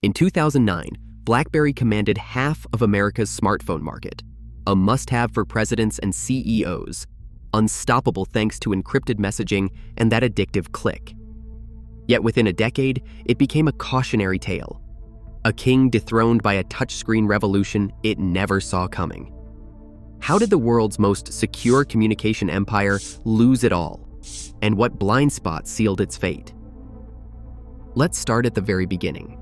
In 2009, BlackBerry commanded half of America's smartphone market, a must-have for presidents and CEOs, unstoppable thanks to encrypted messaging and that addictive click. Yet within a decade, it became a cautionary tale. A king dethroned by a touchscreen revolution it never saw coming. How did the world's most secure communication empire lose it all? And what blind spot sealed its fate? Let's start at the very beginning.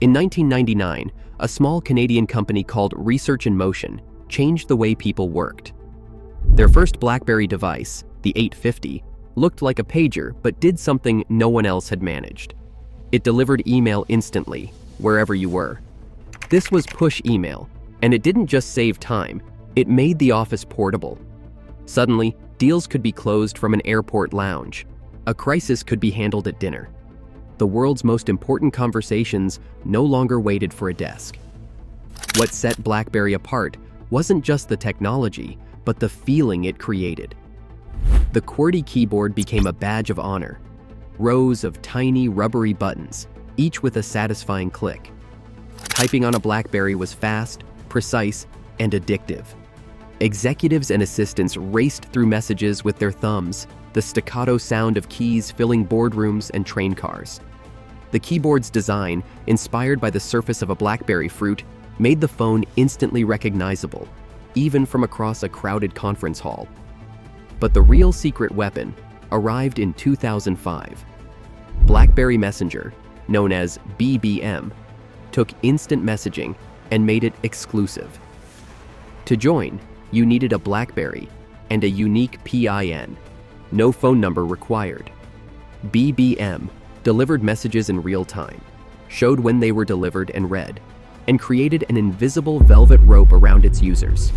In 1999, a small Canadian company called Research in Motion changed the way people worked. Their first BlackBerry device, the 850, looked like a pager but did something no one else had managed. It delivered email instantly, wherever you were. This was push email, and it didn't just save time, it made the office portable. Suddenly, deals could be closed from an airport lounge. A crisis could be handled at dinner. The world's most important conversations no longer waited for a desk. What set BlackBerry apart wasn't just the technology, but the feeling it created. The QWERTY keyboard became a badge of honor. Rows of tiny, rubbery buttons, each with a satisfying click. Typing on a BlackBerry was fast, precise, and addictive. Executives and assistants raced through messages with their thumbs, the staccato sound of keys filling boardrooms and train cars. The keyboard's design, inspired by the surface of a BlackBerry fruit, made the phone instantly recognizable, even from across a crowded conference hall. But the real secret weapon arrived in 2005. BlackBerry Messenger, known as BBM, took instant messaging and made it exclusive. To join, you needed a BlackBerry and a unique PIN. No phone number required. BBM delivered messages in real time, showed when they were delivered and read, and created an invisible velvet rope around its users.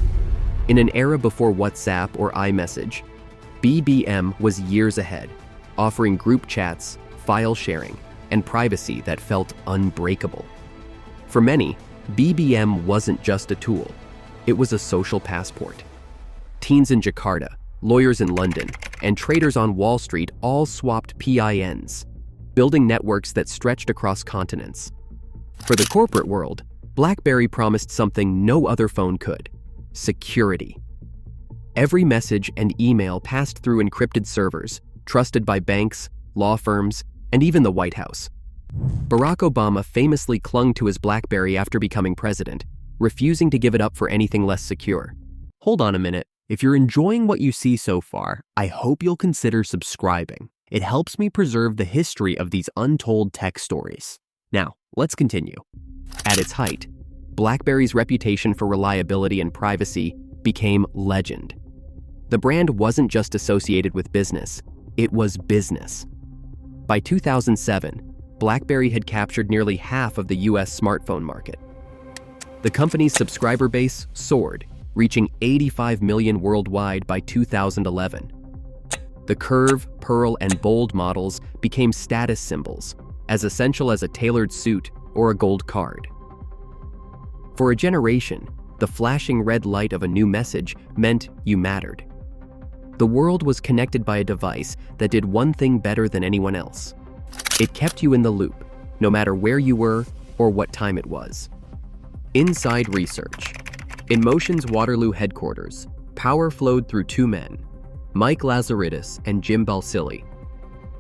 In an era before WhatsApp or iMessage, BBM was years ahead, offering group chats, file sharing, and privacy that felt unbreakable. For many, BBM wasn't just a tool, it was a social passport. Teens in Jakarta, lawyers in London, and traders on Wall Street all swapped PINs, building networks that stretched across continents. For the corporate world, BlackBerry promised something no other phone could: security. Every message and email passed through encrypted servers, trusted by banks, law firms, and even the White House. Barack Obama famously clung to his BlackBerry after becoming president, refusing to give it up for anything less secure. Hold on a minute. If you're enjoying what you see so far, I hope you'll consider subscribing. It helps me preserve the history of these untold tech stories. Now, let's continue. At its height, BlackBerry's reputation for reliability and privacy became legend. The brand wasn't just associated with business, it was business. By 2007, BlackBerry had captured nearly half of the US smartphone market. The company's subscriber base soared, reaching 85 million worldwide by 2011. The Curve, Pearl, and Bold models became status symbols, as essential as a tailored suit or a gold card. For a generation, the flashing red light of a new message meant you mattered. The world was connected by a device that did one thing better than anyone else. It kept you in the loop, no matter where you were or what time it was. Inside research. In Motion's Waterloo headquarters, power flowed through two men, Mike Lazaridis and Jim Balsillie.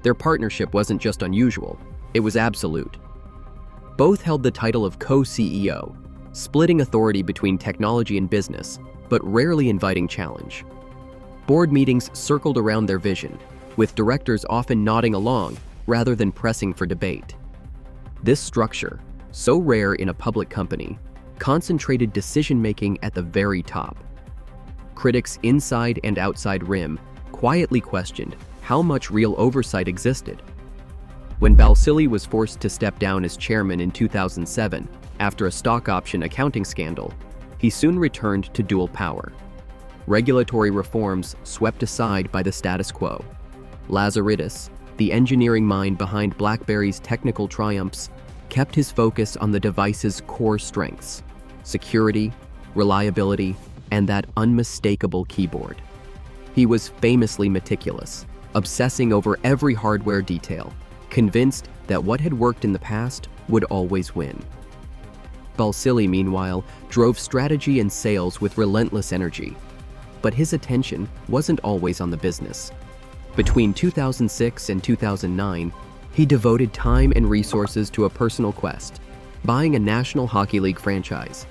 Their partnership wasn't just unusual, it was absolute. Both held the title of co-CEO, splitting authority between technology and business, but rarely inviting challenge. Board meetings circled around their vision, with directors often nodding along rather than pressing for debate. This structure, so rare in a public company, concentrated decision-making at the very top. Critics inside and outside RIM quietly questioned how much real oversight existed. When Balsillie was forced to step down as chairman in 2007 after a stock option accounting scandal, he soon returned to dual power. Regulatory reforms swept aside by the status quo. Lazaridis, the engineering mind behind BlackBerry's technical triumphs, kept his focus on the device's core strengths: security, reliability, and that unmistakable keyboard. He was famously meticulous, obsessing over every hardware detail, convinced that what had worked in the past would always win. Balsillie, meanwhile, drove strategy and sales with relentless energy. But his attention wasn't always on the business. Between 2006 and 2009, he devoted time and resources to a personal quest, buying a National Hockey League franchise.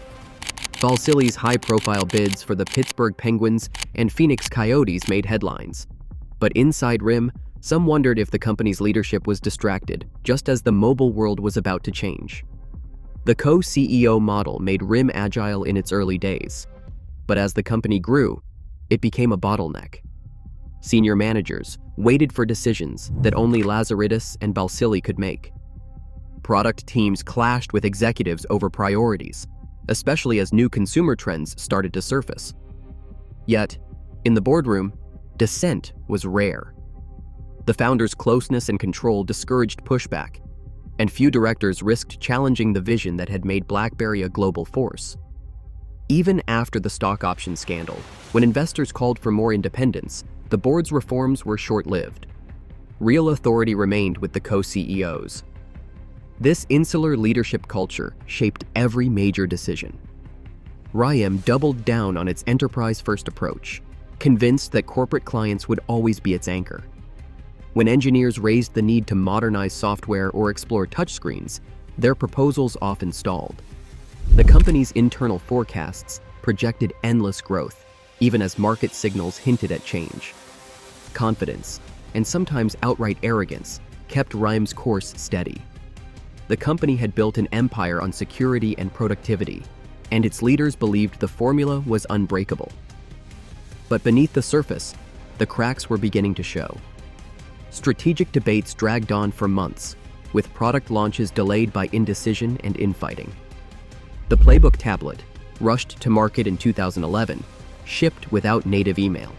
Balsillie's high-profile bids for the Pittsburgh Penguins and Phoenix Coyotes made headlines. But inside RIM, some wondered if the company's leadership was distracted, just as the mobile world was about to change. The co-CEO model made RIM agile in its early days. But as the company grew, it became a bottleneck. Senior managers waited for decisions that only Lazaridis and Balsillie could make. Product teams clashed with executives over priorities, especially as new consumer trends started to surface. Yet, in the boardroom, dissent was rare. The founders' closeness and control discouraged pushback, and few directors risked challenging the vision that had made BlackBerry a global force. Even after the stock option scandal, when investors called for more independence, the board's reforms were short-lived. Real authority remained with the co-CEOs. This insular leadership culture shaped every major decision. RIM doubled down on its enterprise-first approach, convinced that corporate clients would always be its anchor. When engineers raised the need to modernize software or explore touchscreens, their proposals often stalled. The company's internal forecasts projected endless growth, even as market signals hinted at change. Confidence, and sometimes outright arrogance, kept RIM's course steady. The company had built an empire on security and productivity, and its leaders believed the formula was unbreakable. But beneath the surface, the cracks were beginning to show. Strategic debates dragged on for months, with product launches delayed by indecision and infighting. The Playbook tablet, rushed to market in 2011, shipped without native email,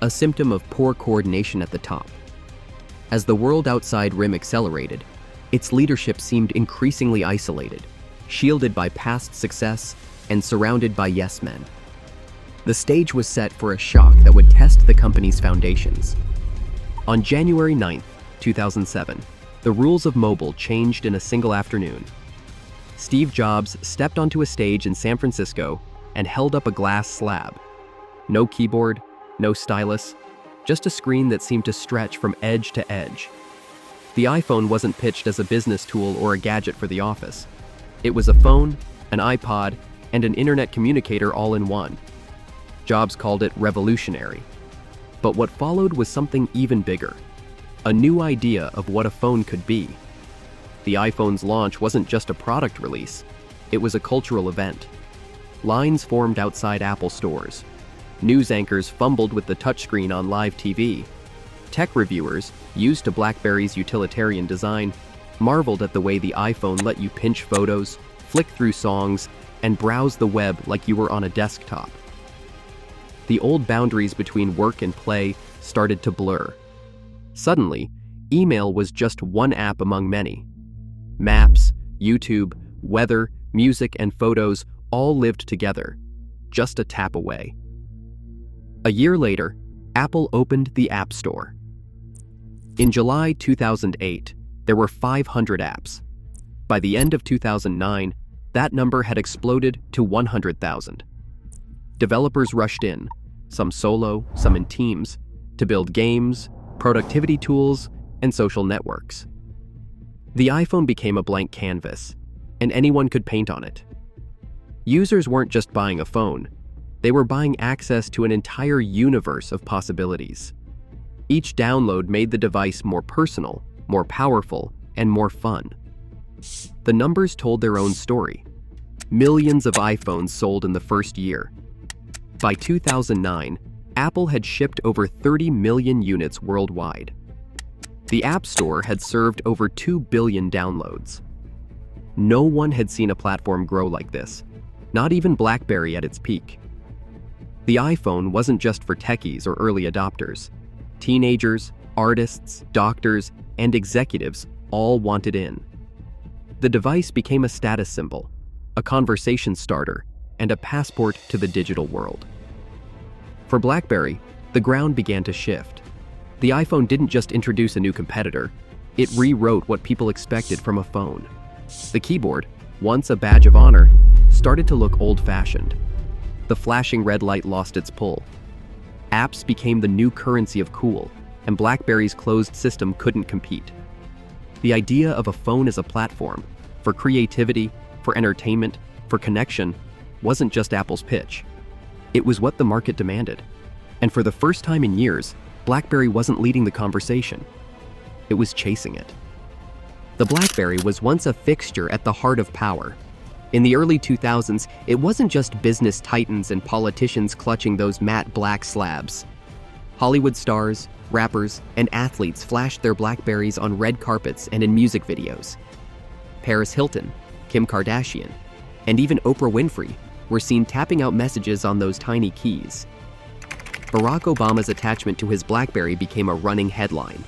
a symptom of poor coordination at the top. As the world outside RIM accelerated, its leadership seemed increasingly isolated, shielded by past success and surrounded by yes-men. The stage was set for a shock that would test the company's foundations. On January 9, 2007, the rules of mobile changed in a single afternoon. Steve Jobs stepped onto a stage in San Francisco and held up a glass slab. No keyboard, no stylus, just a screen that seemed to stretch from edge to edge. The iPhone wasn't pitched as a business tool or a gadget for the office. It was a phone, an iPod, and an internet communicator all in one. Jobs called it revolutionary. But what followed was something even bigger, a new idea of what a phone could be. The iPhone's launch wasn't just a product release, it was a cultural event. Lines formed outside Apple stores. News anchors fumbled with the touchscreen on live TV. Tech reviewers, used to BlackBerry's utilitarian design, marveled at the way the iPhone let you pinch photos, flick through songs, and browse the web like you were on a desktop. The old boundaries between work and play started to blur. Suddenly, email was just one app among many. Maps, YouTube, weather, music, and photos all lived together, just a tap away. A year later, Apple opened the App Store. In July 2008, there were 500 apps. By the end of 2009, that number had exploded to 100,000. Developers rushed in, some solo, some in teams, to build games, productivity tools, and social networks. The iPhone became a blank canvas, and anyone could paint on it. Users weren't just buying a phone, they were buying access to an entire universe of possibilities. Each download made the device more personal, more powerful, and more fun. The numbers told their own story. Millions of iPhones sold in the first year. By 2009, Apple had shipped over 30 million units worldwide. The App Store had served over 2 billion downloads. No one had seen a platform grow like this, not even BlackBerry at its peak. The iPhone wasn't just for techies or early adopters. Teenagers, artists, doctors, and executives all wanted in. The device became a status symbol, a conversation starter, and a passport to the digital world. For BlackBerry, the ground began to shift. The iPhone didn't just introduce a new competitor, it rewrote what people expected from a phone. The keyboard, once a badge of honor, started to look old-fashioned. The flashing red light lost its pull. Apps became the new currency of cool, and BlackBerry's closed system couldn't compete. The idea of a phone as a platform, for creativity, for entertainment, for connection, wasn't just Apple's pitch. It was what the market demanded. And for the first time in years, BlackBerry wasn't leading the conversation. It was chasing it. The BlackBerry was once a fixture at the heart of power. In the early 2000s, it wasn't just business titans and politicians clutching those matte black slabs. Hollywood stars, rappers, and athletes flashed their BlackBerries on red carpets and in music videos. Paris Hilton, Kim Kardashian, and even Oprah Winfrey were seen tapping out messages on those tiny keys. Barack Obama's attachment to his BlackBerry became a running headline.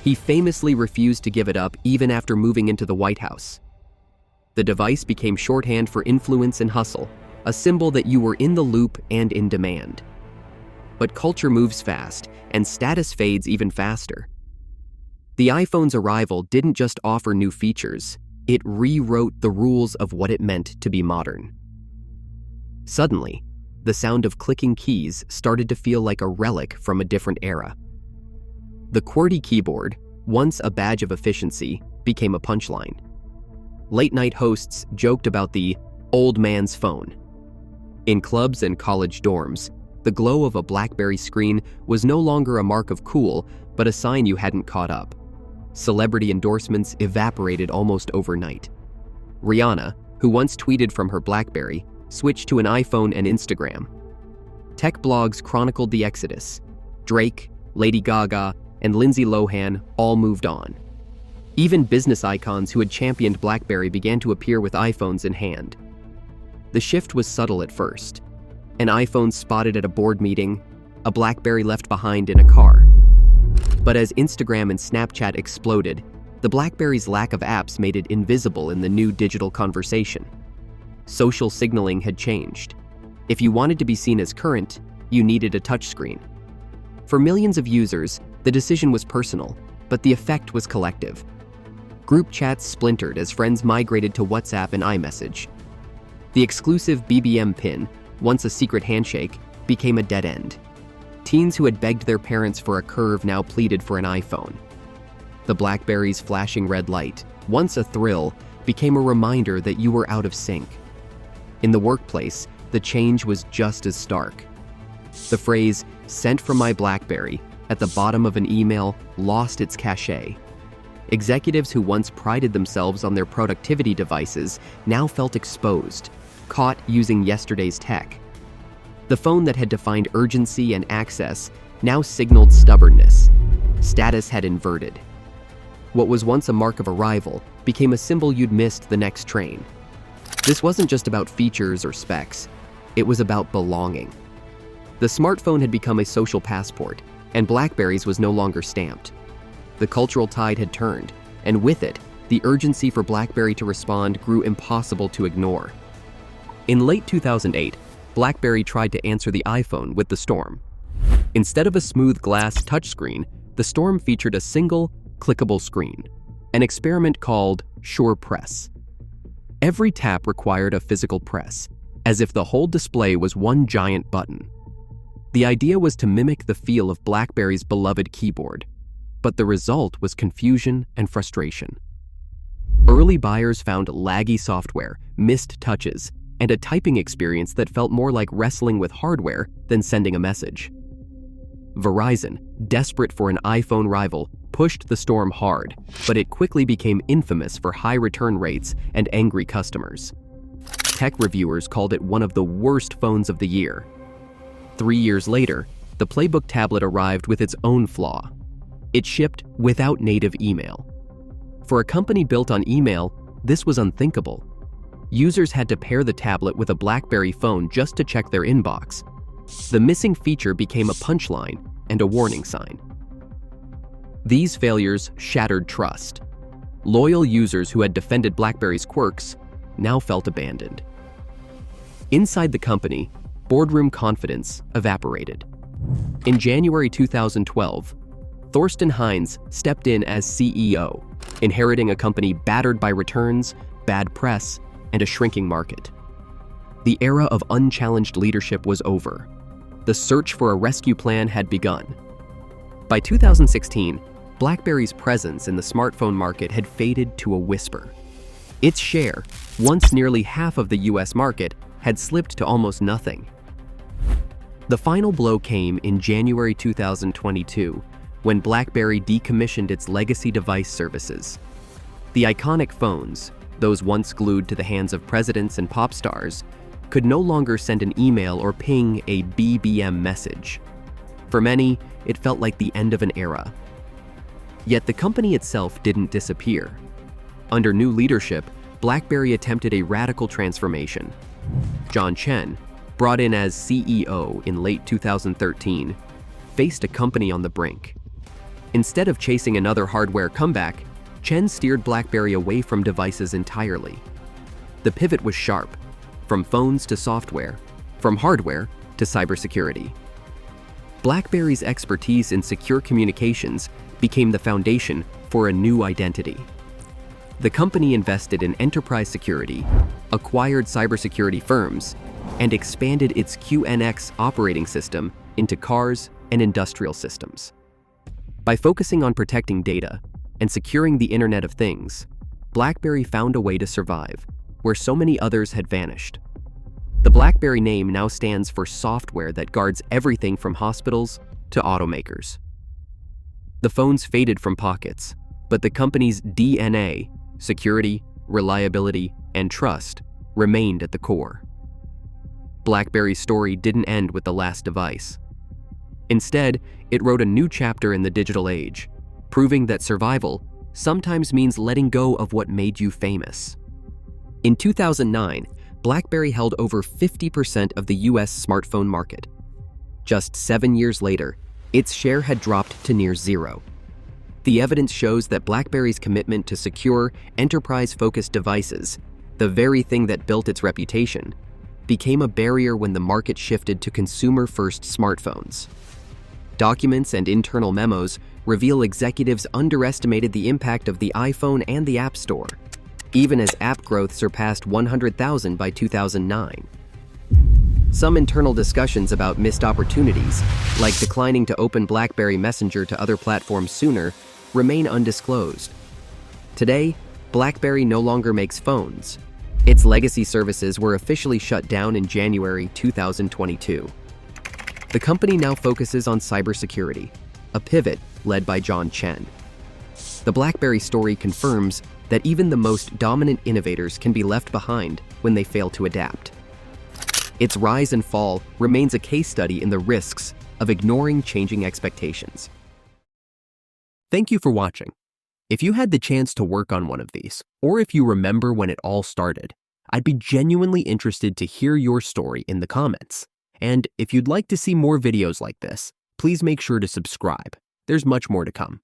He famously refused to give it up even after moving into the White House. The device became shorthand for influence and hustle, a symbol that you were in the loop and in demand. But culture moves fast, and status fades even faster. The iPhone's arrival didn't just offer new features, it rewrote the rules of what it meant to be modern. Suddenly, the sound of clicking keys started to feel like a relic from a different era. The QWERTY keyboard, once a badge of efficiency, became a punchline. Late-night hosts joked about the old man's phone. In clubs and college dorms, the glow of a BlackBerry screen was no longer a mark of cool, but a sign you hadn't caught up. Celebrity endorsements evaporated almost overnight. Rihanna, who once tweeted from her BlackBerry, switched to an iPhone and Instagram. Tech blogs chronicled the exodus. Drake, Lady Gaga, and Lindsay Lohan all moved on. Even business icons who had championed BlackBerry began to appear with iPhones in hand. The shift was subtle at first. An iPhone spotted at a board meeting, a BlackBerry left behind in a car. But as Instagram and Snapchat exploded, the BlackBerry's lack of apps made it invisible in the new digital conversation. Social signaling had changed. If you wanted to be seen as current, you needed a touchscreen. For millions of users, the decision was personal, but the effect was collective. Group chats splintered as friends migrated to WhatsApp and iMessage. The exclusive BBM pin, once a secret handshake, became a dead end. Teens who had begged their parents for a curve now pleaded for an iPhone. The BlackBerry's flashing red light, once a thrill, became a reminder that you were out of sync. In the workplace, the change was just as stark. The phrase, "sent from my BlackBerry," at the bottom of an email lost its cachet. Executives who once prided themselves on their productivity devices now felt exposed, caught using yesterday's tech. The phone that had defined urgency and access now signaled stubbornness. Status had inverted. What was once a mark of arrival became a symbol you'd missed the next train. This wasn't just about features or specs, it was about belonging. The smartphone had become a social passport, and BlackBerry's was no longer stamped. The cultural tide had turned, and with it, the urgency for BlackBerry to respond grew impossible to ignore. In late 2008, BlackBerry tried to answer the iPhone with the Storm. Instead of a smooth glass touchscreen, the Storm featured a single, clickable screen, an experiment called Sure Press. Every tap required a physical press, as if the whole display was one giant button. The idea was to mimic the feel of BlackBerry's beloved keyboard, but the result was confusion and frustration. Early buyers found laggy software, missed touches, and a typing experience that felt more like wrestling with hardware than sending a message. Verizon, desperate for an iPhone rival, pushed the Storm hard, but it quickly became infamous for high return rates and angry customers. Tech reviewers called it one of the worst phones of the year. 3 years later, the Playbook tablet arrived with its own flaw. It shipped without native email. For a company built on email, this was unthinkable. Users had to pair the tablet with a BlackBerry phone just to check their inbox. The missing feature became a punchline and a warning sign. These failures shattered trust. Loyal users who had defended BlackBerry's quirks now felt abandoned. Inside the company, boardroom confidence evaporated. In January 2012, Thorsten Heinz stepped in as CEO, inheriting a company battered by returns, bad press, and a shrinking market. The era of unchallenged leadership was over. The search for a rescue plan had begun. By 2016, BlackBerry's presence in the smartphone market had faded to a whisper. Its share, once nearly half of the US market, had slipped to almost nothing. The final blow came in January 2022, when BlackBerry decommissioned its legacy device services. The iconic phones, those once glued to the hands of presidents and pop stars, could no longer send an email or ping a BBM message. For many, it felt like the end of an era. Yet the company itself didn't disappear. Under new leadership, BlackBerry attempted a radical transformation. John Chen, brought in as CEO in late 2013, faced a company on the brink. Instead of chasing another hardware comeback, Chen steered BlackBerry away from devices entirely. The pivot was sharp, from phones to software, from hardware to cybersecurity. BlackBerry's expertise in secure communications became the foundation for a new identity. The company invested in enterprise security, acquired cybersecurity firms, and expanded its QNX operating system into cars and industrial systems. By focusing on protecting data and securing the Internet of Things, BlackBerry found a way to survive where so many others had vanished. The BlackBerry name now stands for software that guards everything from hospitals to automakers. The phones faded from pockets, but the company's DNA, security, reliability, and trust, remained at the core. BlackBerry's story didn't end with the last device. Instead, it wrote a new chapter in the digital age, proving that survival sometimes means letting go of what made you famous. In 2009, BlackBerry held over 50% of the US smartphone market. Just 7 years later, its share had dropped to near zero. The evidence shows that BlackBerry's commitment to secure, enterprise-focused devices, the very thing that built its reputation, became a barrier when the market shifted to consumer-first smartphones. Documents and internal memos reveal executives underestimated the impact of the iPhone and the App Store, even as app growth surpassed 100,000 by 2009. Some internal discussions about missed opportunities, like declining to open BlackBerry Messenger to other platforms sooner, remain undisclosed. Today, BlackBerry no longer makes phones. Its legacy services were officially shut down in January 2022. The company now focuses on cybersecurity, a pivot led by John Chen. The BlackBerry story confirms that even the most dominant innovators can be left behind when they fail to adapt. Its rise and fall remains a case study in the risks of ignoring changing expectations. Thank you for watching. If you had the chance to work on one of these, or if you remember when it all started, I'd be genuinely interested to hear your story in the comments. And if you'd like to see more videos like this, please make sure to subscribe. There's much more to come.